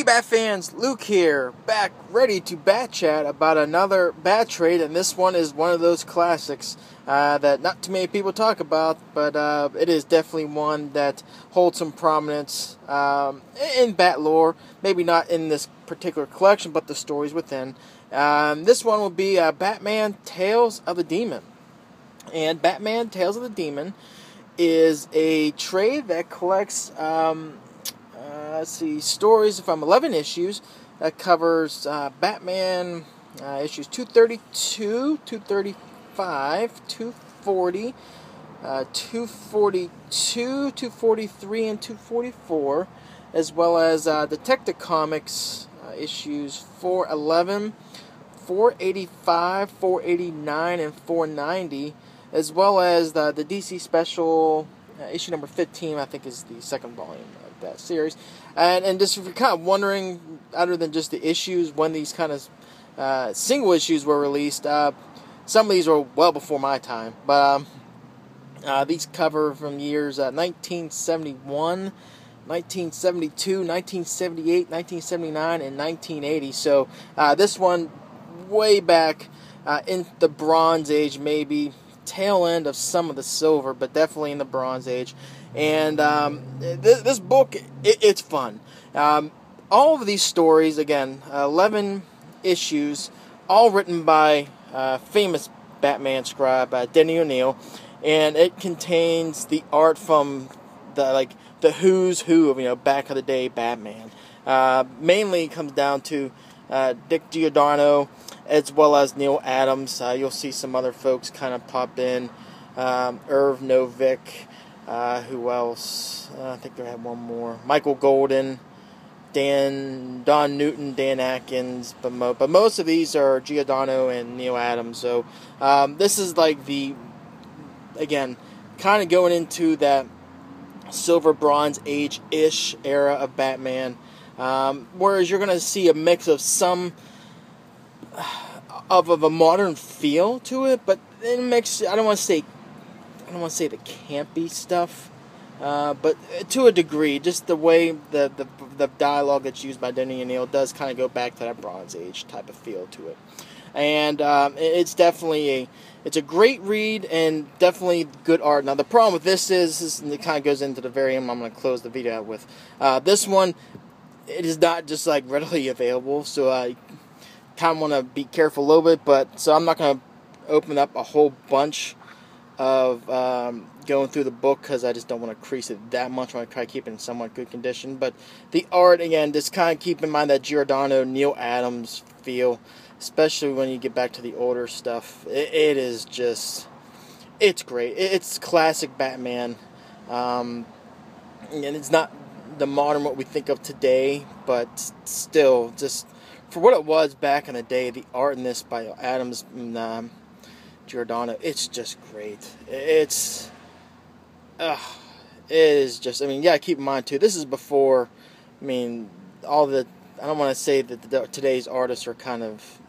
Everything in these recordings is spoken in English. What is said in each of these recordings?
Bat fans, Luke here, back ready to bat chat about another bat trade, and this one is one of those classics that not too many people talk about, but it is definitely one that holds some prominence in bat lore. Maybe not in this particular collection, but the stories within. This one will be Batman Tales of the Demon. And Batman Tales of the Demon is a trade that collects stories from 11 issues that covers Batman issues 232, 235, 240, 242, 243, and 244, as well as Detective Comics issues 411, 485, 489, and 490, as well as the DC Special issue number 15, I think is the second volume of that series. And just if you're kind of wondering, other than just the issues, when these kind of single issues were released, some of these were well before my time. But these cover from years 1971, 1972, 1978, 1979, and 1980. So this one way back in the Bronze Age, maybe tail end of some of the Silver, but definitely in the Bronze Age. And this book, it's fun. All of these stories, again, 11 issues, all written by famous Batman scribe Denny O'Neil, and it contains the art from the who's who of back of the day Batman. Mainly comes down to Dick Giordano, as well as Neil Adams. You'll see some other folks kind of pop in. Irv Novick. Who else? I think they had one more. Michael Golden, Don Newton, Dan Atkins. But most of these are Giordano and Neil Adams. So this is like again, kind of going into that Silver Bronze Age-ish era of Batman. Whereas you're going to see a mix of some of a modern feel to it, but it makes, I don't want to say the campy stuff, but to a degree, just the way the dialogue that's used by Denny O'Neil does kind of go back to that Bronze Age type of feel to it. And it's definitely it's a great read and definitely good art. Now the problem with this is and it kind of goes into the very end. I'm going to close the video out with this one. It is not just like readily available, so I kind of want to be careful a little bit. But so I'm not going to open up a whole bunch of going through the book because I just don't want to crease it that much. I want to try to keep it in somewhat good condition. But the art, again, just kind of keep in mind that Giordano, Neil Adams feel, especially when you get back to the older stuff. It is just, it's great. It's classic Batman, and it's not the modern what we think of today, but still, just for what it was back in the day, the art in this by Adams and Giordano, it's just great. It is just, you gotta keep in mind too, this is before, all the, I don't want to say that today's artists are kind of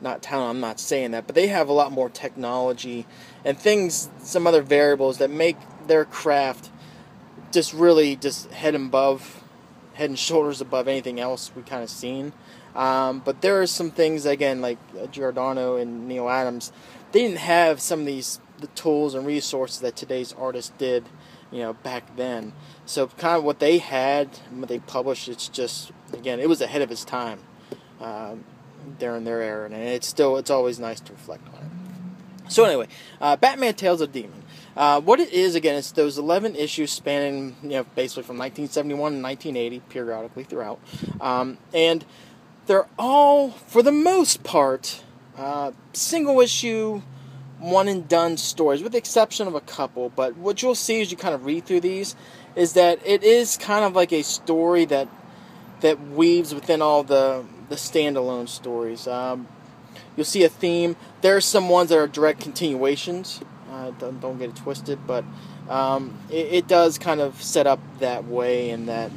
not talented, I'm not saying that, but they have a lot more technology and things, some other variables that make their craft just really just head and shoulders above anything else we kind of seen. But there are some things, again, like Giordano and Neil Adams, they didn't have some of the tools and resources that today's artists did, back then. So kind of what they had, what they published, it's just, again, it was ahead of its time during their era, and it's always nice to reflect on it. So anyway, Batman Tales of the Demon. What it is, again, it's those 11 issues spanning, basically from 1971 to 1980, periodically throughout. And they're all, for the most part, single issue, one and done stories, with the exception of a couple. But what you'll see as you kind of read through these is that it is kind of like a story that weaves within all the standalone stories. You'll see a theme. There are some ones that are direct continuations. Don't get it twisted, but it does kind of set up that way, and that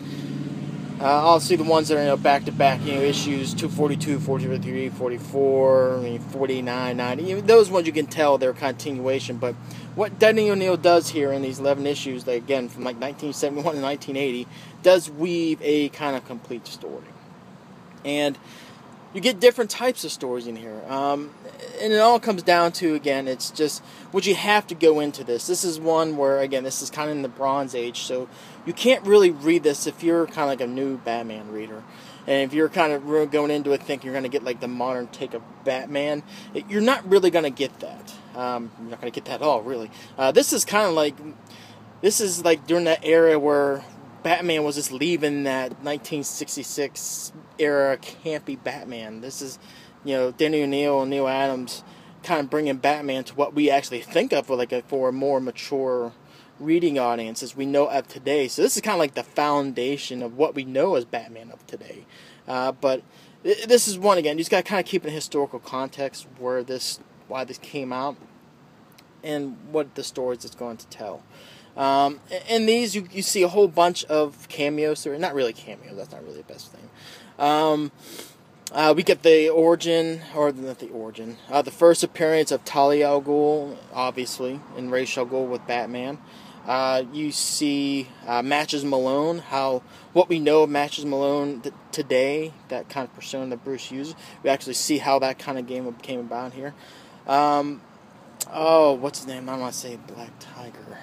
I'll see the ones that are back to back, issues 242, 43, 44, 49, 90. Those ones you can tell they're continuation. But what Denny O'Neil does here in these 11 issues, again from like 1971 to 1980, does weave a kind of complete story. And you get different types of stories in here. And it all comes down to, again, it's just, would you have to go into this? This is one where, again, this is kind of in the Bronze Age, so you can't really read this if you're kind of like a new Batman reader. And if you're kind of going into it thinking you're going to get like the modern take of Batman, you're not really going to get that. You're not going to get that at all, really. This is kind of like, this is like during that era where Batman was just leaving that 1966 era campy Batman. This is, Denny O'Neil and Neil Adams kind of bringing Batman to what we actually think of for a more mature reading audience as we know of today. So this is kind of like the foundation of what we know as Batman of today. But this is one, again, you just got to kind of keep in historical context why this came out and what the stories it's going to tell. In these, you see a whole bunch of cameos, or not really cameos, that's not really the best thing. We get the origin, or not the origin, the first appearance of Talia al Ghul, obviously, in Ra's al Ghul with Batman. You see Matches Malone, what we know of Matches Malone today, that kind of persona that Bruce uses. We actually see how that kind of game came about here. What's his name? I want to say Black Tiger.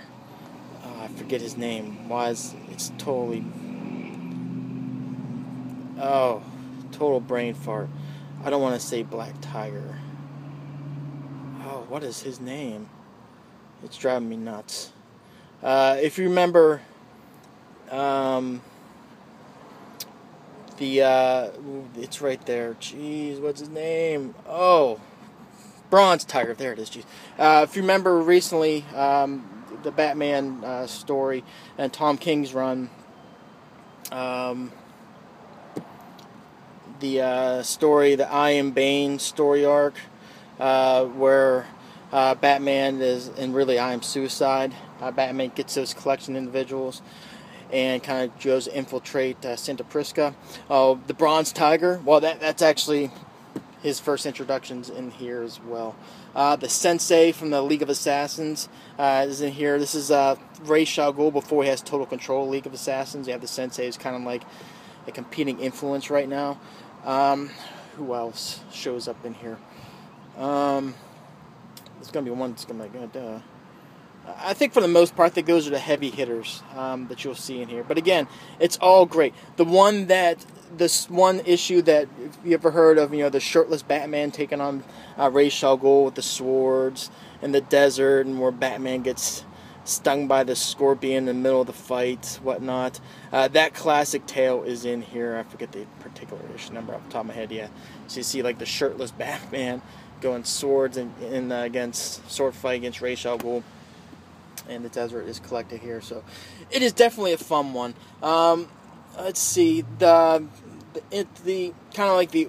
I forget his name. It's totally... total brain fart. I don't want to say Black Tiger. What is his name? It's driving me nuts. If you remember, it's right there. Jeez, what's his name? Bronze Tiger. There it is. Jeez. If you remember recently, the Batman story and Tom King's run, the story, the I Am Bane story arc, where Batman is, and really I Am Suicide. Batman gets those collection individuals and kind of goes to infiltrate Santa Prisca. The Bronze Tiger, well, that's actually his first introductions in here as well. The Sensei from the League of Assassins is in here. This is Ra's al Ghul before he has total control of League of Assassins. You have the Sensei who's kind of like a competing influence right now. Who else shows up in here? There's going to be one that's going to be I think for the most part, those are the heavy hitters that you'll see in here. But again, it's all great. This one issue that, if you ever heard of, the shirtless Batman taking on Ra's al Ghul with the swords in the desert, and where Batman gets stung by the scorpion in the middle of the fight, whatnot. That classic tale is in here. I forget the particular issue number off the top of my head. Yeah, so you see like the shirtless Batman going swords and against sword fight against Ra's al Ghul. And the desert is collected here, so it is definitely a fun one. Let's see, the kind of like the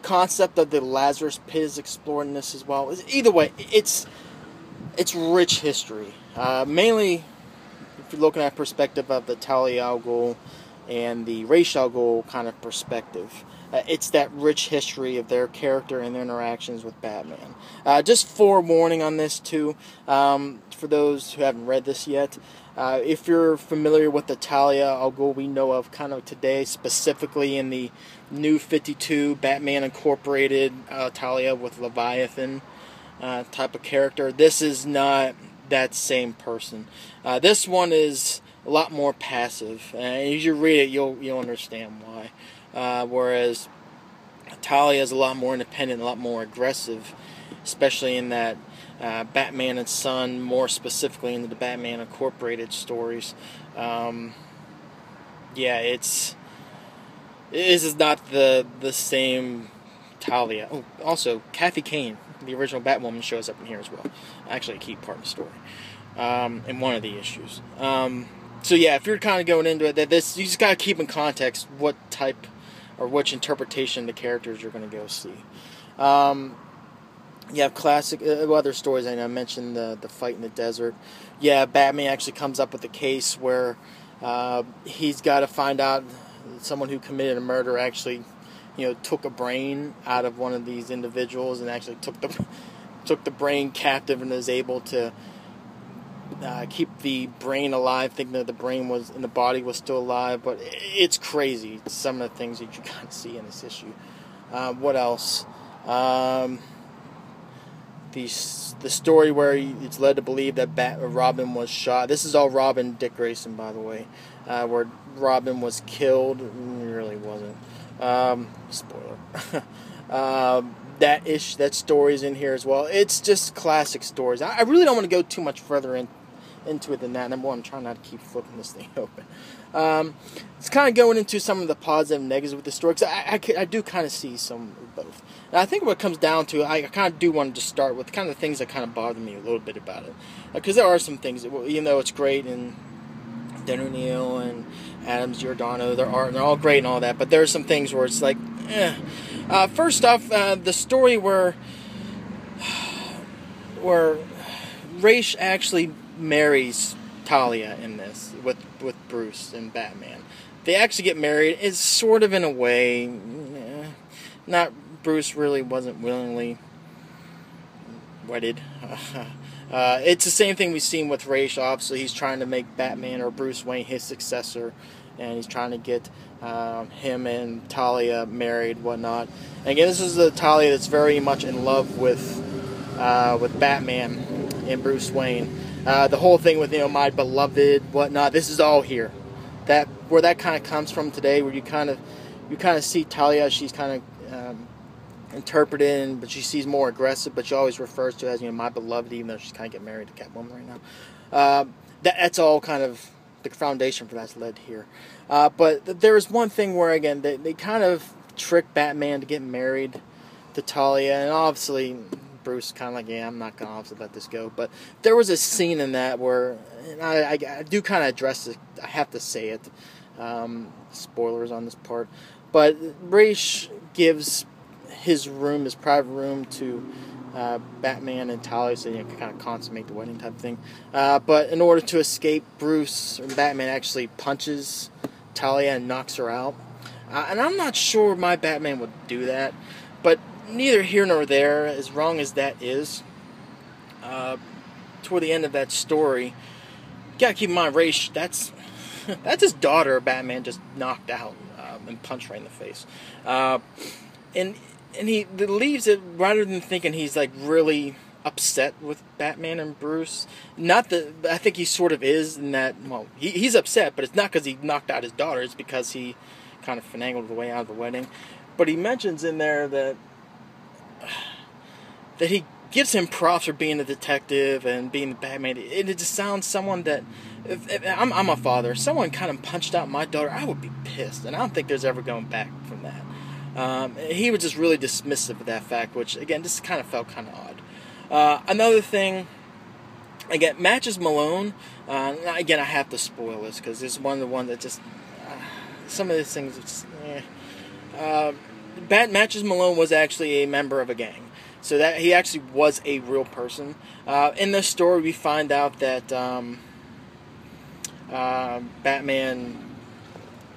concept of the Lazarus Pit is explored in this as well. Either way, it's rich history. Mainly, if you're looking at perspective of the Talia al Ghul and the Ra's al Ghul kind of perspective. It's that rich history of their character and their interactions with Batman. Just forewarning on this too, for those who haven't read this yet. If you're familiar with the Talia al Ghul we know of kind of today, specifically in the New 52 Batman Incorporated Talia with Leviathan type of character, this is not that same person. This one is a lot more passive, and as you read it, you'll understand why. Whereas Talia is a lot more independent, a lot more aggressive, especially in that Batman and Son, more specifically in the Batman Incorporated stories. This is not the same Talia. Oh, also, Kathy Kane, the original Batwoman, shows up in here as well. Actually, a key part of the story in one of the issues. So yeah, if you're kind of going into it, you just got to keep in context what type or which interpretation of the characters you're going to go see. You have classic other stories. I know I mentioned the fight in the desert. Yeah, Batman actually comes up with a case where he's got to find out someone who committed a murder actually, took a brain out of one of these individuals and actually took the brain captive and is able to keep the brain alive, thinking that the brain was and the body was still alive. But it's crazy, some of the things that you kind of see in this issue. What else? The story where it's led to believe that Robin was shot. This is all Robin Dick Grayson, by the way, where Robin was killed. It really wasn't. Spoiler. That story's in here as well. It's just classic stories. I really don't want to go too much further into it than that. Number one, I'm trying not to keep flipping this thing open. It's kind of going into some of the positive and negatives with the story, because I do kind of see some of both. And I think what it comes down to, I kind of do want to start with kind of the things that kind of bother me a little bit about it. Because there are some things, that, even though it's great, and Dan O'Neill and Adams Giordano, they're all great and all that, but there are some things where it's like, eh. First off, the story where Ra's actually marries Talia in this with Bruce and Batman. They actually get married. It's sort of in a way, not Bruce really wasn't willingly wedded. It's the same thing we've seen with Ra's. Obviously, he's trying to make Batman or Bruce Wayne his successor, and he's trying to get him and Talia married, whatnot. And again, this is the Talia that's very much in love with Batman and Bruce Wayne. The whole thing with my beloved, whatnot. This is all here. Where that kind of comes from today, where you kind of see Talia. She's kind of interpreted, but she sees more aggressive. But she always refers to as my beloved, even though she's kind of getting married to Catwoman right now. That's all kind of the foundation for that's led here. But there is one thing where again they kind of trick Batman to get married to Talia, and obviously Bruce kind of like, I'm not going to obviously let this go. But there was a scene in that where, and I do kind of address it, I have to say it, spoilers on this part, but Ra's gives his private room to Batman and Talia, so you can kind of consummate the wedding type thing. But in order to escape, Bruce or Batman actually punches Talia and knocks her out. And I'm not sure my Batman would do that, but neither here nor there, as wrong as that is. Toward the end of that story, you gotta keep in mind, Ra's, that's his daughter, Batman just knocked out and punched right in the face. And he leaves it, rather than thinking he's like really upset with Batman and Bruce. Not that I think he sort of is in that. Well, he's upset, but it's not because he knocked out his daughter. It's because he kind of finagled the way out of the wedding. But he mentions in there that he gives him props for being a detective and being the Batman. It just sounds someone that, if I'm a father, if someone kind of punched out my daughter, I would be pissed, and I don't think there's ever going back from that. He was just really dismissive of that fact, which again just kind of felt kind of odd. Another thing, again, Matches Malone. Again, I have to spoil this because it's one of the ones that just some of these things. Just, Matches Malone was actually a member of a gang. So that he actually was a real person. In this story, we find out that Batman,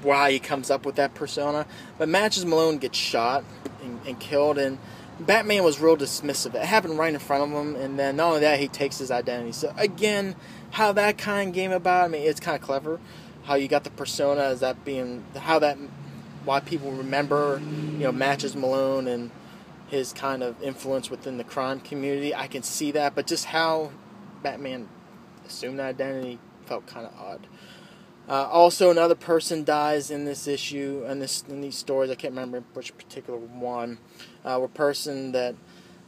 why he comes up with that persona. But Matches Malone gets shot and killed, and Batman was real dismissive. It happened right in front of him, and then not only that, he takes his identity. So again, how that kind of came about, I mean, it's kind of clever. How you got the persona as that being, why people remember, Matches Malone and his kind of influence within the crime community. I can see that, but just how Batman assumed that identity felt kind of odd. Also, another person dies in this issue, in these stories. I can't remember which particular one. A person that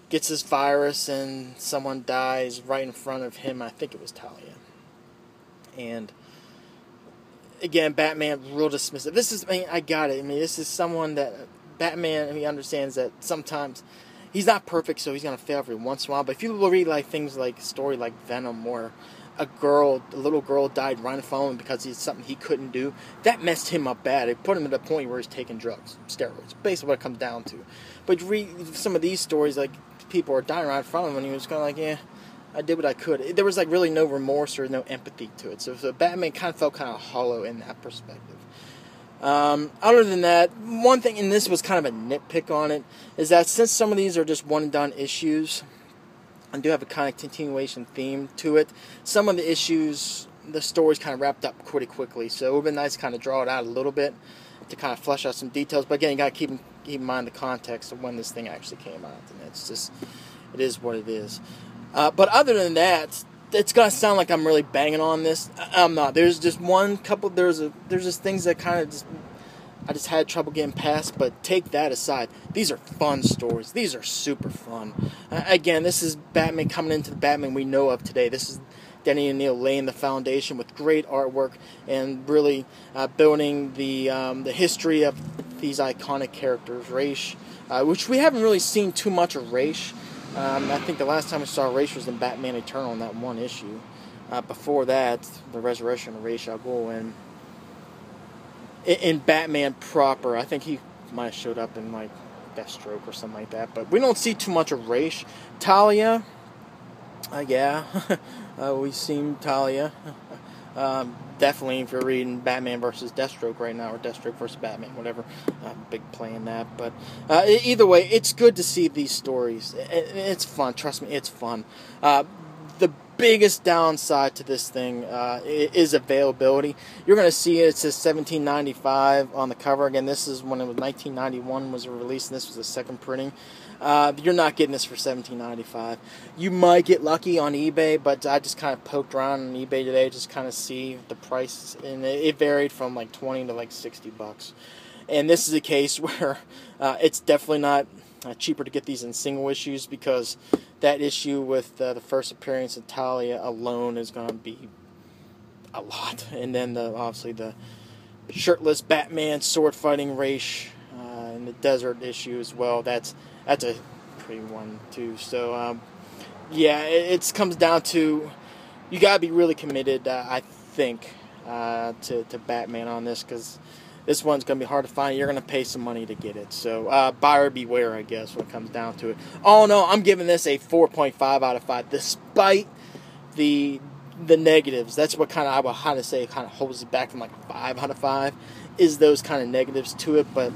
gets this virus and someone dies right in front of him. I think it was Talia. And again, Batman real dismissive. I got it. This is someone that Batman, he understands that sometimes he's not perfect, so he's gonna fail every once in a while. But if you read things like a story like Venom, where a little girl died right in front of him because he's something he couldn't do, that messed him up bad. It put him to the point where he's taking drugs, steroids, basically what it comes down to. But you read some of these stories, like people are dying right in front of him, and he was kind of like, I did what I could. There was really no remorse or no empathy to it. So Batman kind of felt kind of hollow in that perspective. Other than that, one thing, and this was kind of a nitpick on it, is that since some of these are just one-and-done issues, and do have a kind of continuation theme to it. Some of the issues, the story's kind of wrapped up pretty quickly, so it would have been nice to kind of draw it out a little bit to kind of flesh out some details. But again, you got to keep in mind the context of when this thing actually came out, and it's just, it is what it is. But other than that, it's gonna sound like I'm really banging on this. I'm not. There's just there's just things that kind of I just had trouble getting past, but take that aside. These are fun stories. These are super fun. Again, this is Batman coming into the Batman we know of today. This is Denny O'Neil laying the foundation with great artwork and really building the history of these iconic characters. Ra's, which we haven't really seen too much of Ra's. I think the last time we saw Ra's was in Batman Eternal in that one issue. Before that, the resurrection of Ra's al Ghul, and in Batman proper, I think he might have showed up in like Deathstroke or something like that. But we don't see too much of Ra's. Talia, yeah, we've seen Talia. Definitely, if you're reading Batman versus Deathstroke right now, or Deathstroke versus Batman, whatever, big play in that. But either way, it's good to see these stories. It's fun. Trust me, it's fun. The biggest downside to this thing is availability. You're going to see it says $17.95 on the cover. Again, this is when it was 1991 was released, and this was the second printing. You're not getting this for $17.95. You might get lucky on eBay, but I just kind of poked around on eBay today, just kind of see the price, and it varied from like 20 to like $60. And this is a case where it's definitely not cheaper to get these in single issues, because that issue with the first appearance of Talia alone is going to be a lot. And then obviously the shirtless Batman sword fighting Ra's in the desert issue as well. That's a pretty one too. So yeah, it comes down to you gotta be really committed, I think, to Batman on this, because this one's going to be hard to find. You're going to pay some money to get it. So, buyer beware, I guess, when it comes down to it. Oh, no, I'm giving this a 4.5 out of 5, despite the negatives. That's what kind of, I would say, kind of holds it back from like a 5 out of 5, is those kind of negatives to it. But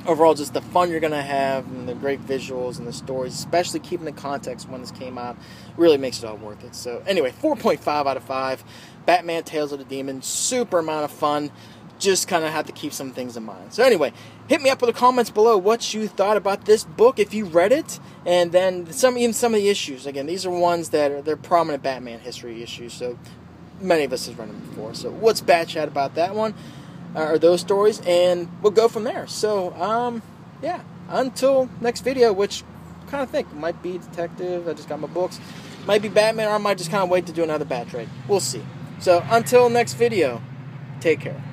overall, just the fun you're going to have, and the great visuals and the stories, especially keeping the context when this came out, really makes it all worth it. So, anyway, 4.5 out of 5. Batman Tales of the Demon, super amount of fun. Just kind of have to keep some things in mind. So anyway, hit me up with the comments below what you thought about this book, if you read it, and then even some of the issues. Again, these are ones that they're prominent Batman history issues, so many of us have read them before. So what's Bat Chat about that one, or those stories, and we'll go from there. So yeah, until next video, which I kind of think might be Detective. I just got my books. Might be Batman, or I might just kind of wait to do another Bat Trade. We'll see. So until next video, take care.